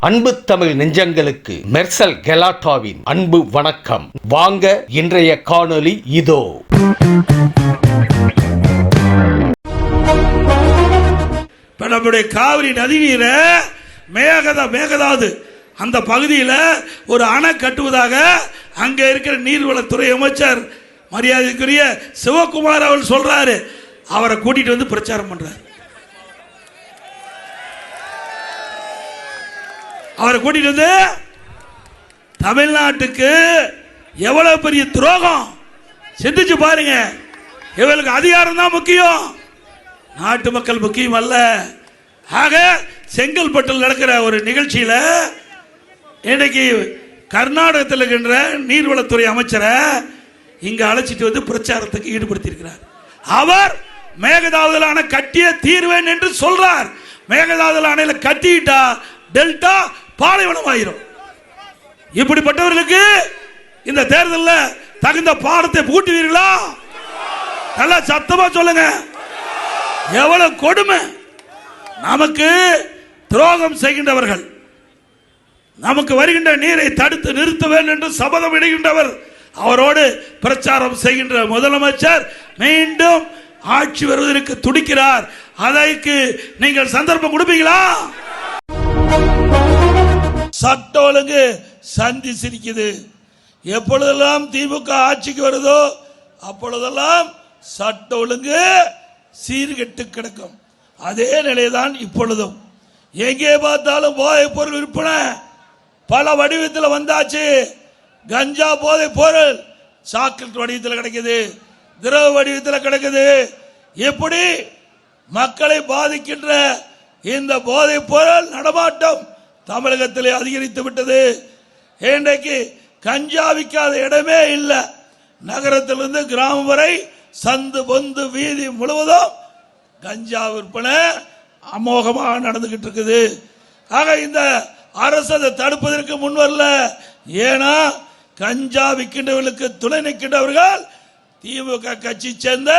அன்பு தமிழ் நெஞ்சங்களுக்கு மெர்சல் கெலாட்டாவின் அன்பு வணக்கம். வாங்க இன்றைய காணொளி இதோ. நம்முடைய காவிரி நதிநீரை மேகதாது அந்த பகுதியில் ஒரு அணை கட்டுவதாக அங்க இருக்கிற நீர்வளத்துறை அமைச்சர் மரியாதைக்குரிய சிவகுமார் அவர் சொல்றாரு. அவரை கூட்டிட்டு வந்து பிரச்சாரம் பண்றாரு. அவரை கூட்டிட்டு வந்து தமிழ்நாட்டுக்கு எவ்வளவு பெரிய துரோகம் சிந்திச்சு பாருங்க. இவர்களுக்கு அதிகாரம் தான் முக்கியம், நாட்டு மக்கள் முக்கியம் அல்ல. ஆக செங்கல்பட்டில் நடக்கிற ஒரு நிகழ்ச்சியில இன்னைக்கு கர்நாடகத்தில் இருக்கின்ற நீர்வளத்துறை அமைச்சரை இங்க அழைச்சிட்டு வந்து பிரச்சாரத்துக்கு ஈடுபடுத்தியிருக்கிறார். அவர் மேகதாதுல அணை கட்டிய தீர்வேன் என்று சொல்றார். மேகதாதுல அணையில கட்டிட்டா டெல்டா பாலைவனம் ஆயிரும். இப்படிப்பட்டவர்களுக்கு இந்த தேர்தலில் தகுந்த பாடத்தை பூட்டுவீர்களா? நல்லா சத்தமா சொல்லுங்க. எவ்வளவு கொடுமை! நமக்கு துரோகம் செய்கின்றவர்கள், நமக்கு வருகின்ற நீரை தடுத்து நிறுத்த வேண்டும் என்று சபதம் இடுகின்றவர், அவரோடு பிரச்சாரம் செய்கின்ற முதலமைச்சர் மீண்டும் ஆட்சி வருவதற்கு துடிக்கிறார். அதற்கு நீங்கள் சந்தர்ப்பம் கொடுப்பீங்களா? சட்ட ஒழுங்கு சந்தி சிரிக்குது. எப்பொழுதெல்லாம் திமுக ஆட்சிக்கு வருதோ அப்பொழுதெல்லாம் சட்ட ஒழுங்கு சீர்கெட்டு கிடக்கும். அதே நிலைதான் இப்பொழுதும். எங்கே பார்த்தாலும் போதைப் பொருள் விற்பனை பல வடிவத்தில் வந்தாச்சு. கஞ்சா போதைப் பொருள் சாக்லேட் வடிவத்தில் கிடைக்குது, திரவ வடிவத்தில் கிடைக்குது. எப்படி மக்களை பாதிக்கின்ற இந்த போதைப் பொருள் நடமாட்டம் தமிழகத்திலே அதிகரித்து விட்டது. இன்றைக்கு கஞ்சா விற்காத இடமே இல்லை. நகரத்திலிருந்து கிராமம் வரை சந்து பொந்து வீதி முழுவதும் கஞ்சா விற்பனை அமோகமாக நடந்துகிட்டு இருக்குது. ஆக இந்த அரசு அதை தடுப்பதற்கு முன்வரல. ஏன்னா கஞ்சா விற்கின்றவர்களுக்கு துணை நிற்கின்றவர்கள் திமுக கட்சி சேர்ந்த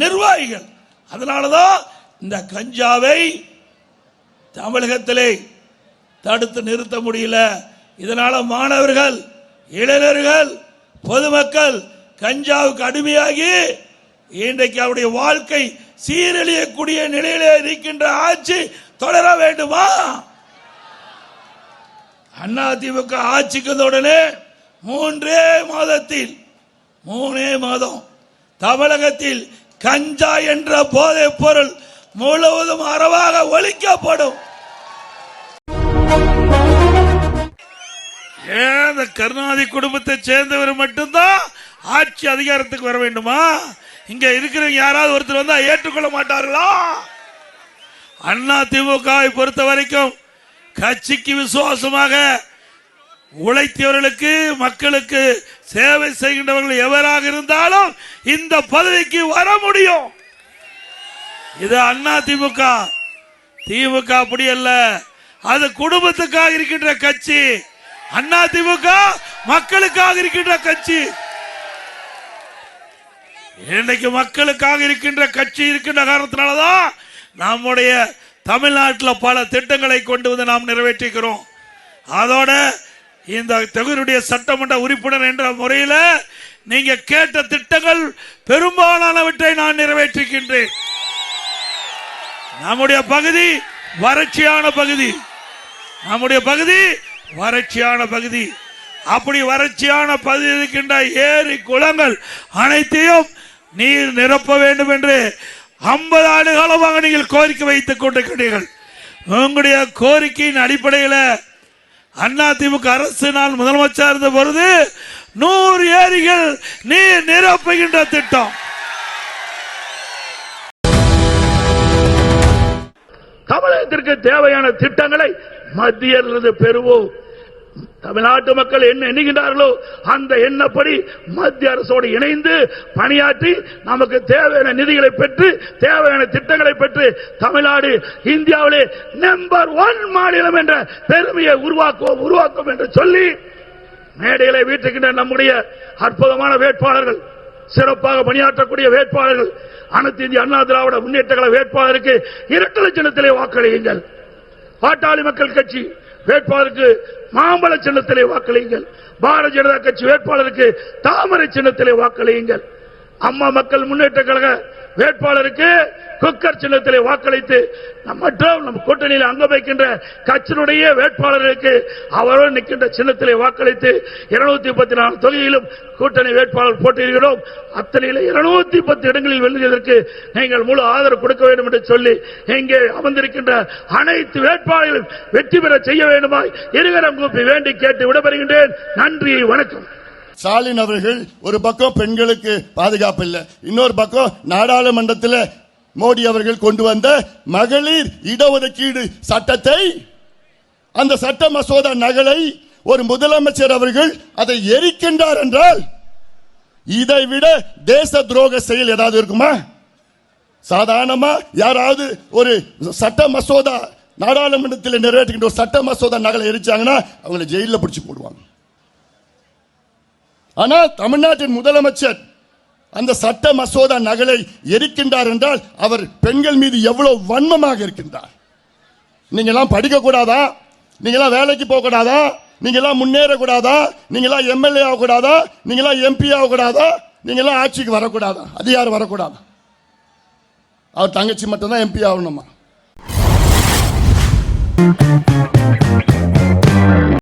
நிர்வாகிகள். அதனாலதான் இந்த கஞ்சாவை தமிழகத்திலே தடுத்து நிறுத்த முடியல. இதனால மாணவர்கள், இளைஞர்கள், பொதுமக்கள் கஞ்சாவுக்கு அடிமையாகி இன்றைக்கு அவருடைய வாழ்க்கை சீரழியக்கூடிய நிலையிலே இருக்கின்ற ஆட்சி தொடர வேண்டுமா? அதிமுக ஆட்சிக்கு உடனே மூன்றே மாதம் தமிழகத்தில் கஞ்சா என்ற போதைப் பொருள் முழுவதும் அறவாக ஒழிக்கப்படும். கருணாநிதி குடும்பத்தை சேர்ந்தவர் மட்டும்தான் ஆட்சி அதிகாரத்துக்கு வர வேண்டுமா? இங்க இருக்கிறவங்க யாராவது ஒருத்தர் வந்தா ஏற்றுக்கொள்ள மாட்டார்களா? அண்ணா திமுகவை பொறுத்த வரைக்கும் கட்சிக்கு விசுவாசமாக உழைத்தவர்களுக்கு, மக்களுக்கு சேவை செய்கின்றவர்கள் எவராக இருந்தாலும் இந்த பதவிக்கு வர முடியும். இது அண்ணா திமுக. திமுக அப்படி அல்ல, அது குடும்பத்துக்காக இருக்கின்ற கட்சி. அண்ணா திமுக மக்களுக்காக இருக்கின்ற கட்சி. இன்னைக்கு மக்களுக்காக இருக்கின்ற கட்சி இருக்கின்ற காரணத்தினாலதான் நம்முடைய தமிழ்நாட்டில் பல திட்டங்களை கொண்டு வந்து நாம் நிறைவேற்றிக்கிறோம். அதோட இந்த தொகுதியுடைய சட்டமன்ற உறுப்பினர் என்ற முறையில் நீங்க கேட்ட திட்டங்கள் பெரும்பாலானவற்றை நான் நிறைவேற்றிக்கின்றேன். நம்முடைய பகுதி வறட்சியான பகுதி, அப்படி வறட்சியான பகுதி இருக்கின்ற ஏரி குளங்கள் அனைத்தையும் நீர் நிரப்ப வேண்டும் என்று 50 ஆண்டு காலமாக நீங்கள் கோரிக்கை வைத்துக் கொண்டிருக்கிறீர்கள். உங்களுடைய கோரிக்கையின் அடிப்படையில் அதிமுக அரசு நான் முதலமைச்சர் இருந்த பொழுது 100 ஏரிகள் நீர் நிரப்புகின்ற திட்டம். தமிழகத்திற்கு தேவையான திட்டங்களை மத்தியிலிருந்து பெறுவோம். தமிழ்நாட்டு மக்கள் என்ன எண்ணுகின்றார்களோ அந்த எண்ணப்படி மத்திய அரசோடு இணைந்து பணியாற்றி நமக்கு தேவையான நிதிகளை பெற்று தேவையான திட்டங்களை பெற்று தமிழ்நாடு இந்தியாவிலே நம்பர் 1 மாநிலம் என்ற பெருமையை உருவாக்கும் என்று சொல்லி மேடைகளை வீட்டுகின்ற நம்முடைய அற்புதமான வேட்பாளர்கள், சிறப்பாக பணியாற்றக்கூடிய வேட்பாளர்கள், அனைத்து இந்திய அண்ணா திராவிட முன்னேற்ற கழக வேட்பாளருக்கு இரட்டை சின்னத்திலே வாக்களியுங்கள். பாட்டாளி மக்கள் கட்சி வேட்பாளருக்கு மாம்பழ சின்னத்திலே வாக்களியுங்கள். பாரதிய ஜனதா கட்சி வேட்பாளருக்கு தாமரை சின்னத்திலே வாக்களியுங்கள். அம்மா மக்கள் முன்னேற்ற கழக வேட்பாளருக்கு குக்கர் சின்னத்திலே வாக்களித்து மற்றும் நம் கூட்டணியில் அங்க வைக்கின்ற கட்சியினுடைய வேட்பாளருக்கு அவரோடு நிற்கின்ற சின்னத்திலே வாக்களித்து 234 தொகுதியிலும் கூட்டணி வேட்பாளர் போட்டியிடுகிறோம். அத்தனையில் 210 இடங்களில் வெல்வதற்கு நீங்கள் முழு ஆதரவு கொடுக்க வேண்டும் என்று சொல்லி இங்கே அமர்ந்திருக்கின்ற அனைத்து வேட்பாளர்களும் வெற்றி பெற செய்ய வேண்டுமாய் இருகரம் கூப்பி வேண்டி கேட்டு விடைபெறுகின்றேன். நன்றி, வணக்கம். ஸ்டாலின் அவர்கள் ஒரு பக்கம் பெண்களுக்கு பாதுகாப்பு இல்லை, இன்னொரு பக்கம் நாடாளுமன்றத்தில் மோடி அவர்கள் கொண்டு வந்த மகளிர் இடஒதுக்கீடு சட்டத்தை, அந்த சட்ட மசோதா நகலை ஒரு முதலமைச்சர் அவர்கள் அதை எரிக்கின்றார் என்றால் இதை விட தேச துரோக செயல் ஏதாவது இருக்குமா? சாதாரணமா யாராவது ஒரு சட்ட மசோதா நாடாளுமன்றத்தில் நிறைவேற்றுகின்ற ஒரு சட்ட மசோதா நகலை எரிச்சாங்கன்னா அவங்களை ஜெயிலில் பிடிச்சு போடுவாங்க. ஆனால் தமிழ்நாட்டின் முதலமைச்சர் அந்த சட்ட மசோதா நகலை எரிக்கின்றார் என்றால் அவர் பெண்கள் மீது எவ்வளவு வன்மமாக இருக்கின்றார். நீங்கெல்லாம் படிக்க கூடாதா? நீங்கெல்லாம் வேலைக்கு போக கூடாதா? நீங்கெல்லாம் முன்னேற கூடாதா? நீங்கெல்லாம் எம்எல்ஏ ஆக கூடாதா? நீங்கெல்லாம் எம்பி ஆக கூடாதா? நீங்கெல்லாம் ஆட்சிக்கு வரக்கூடாதா? அதிகாரம் வரக்கூடாதா? அவர் தங்கச்சி மட்டும்தான் எம்பி ஆகணுமா?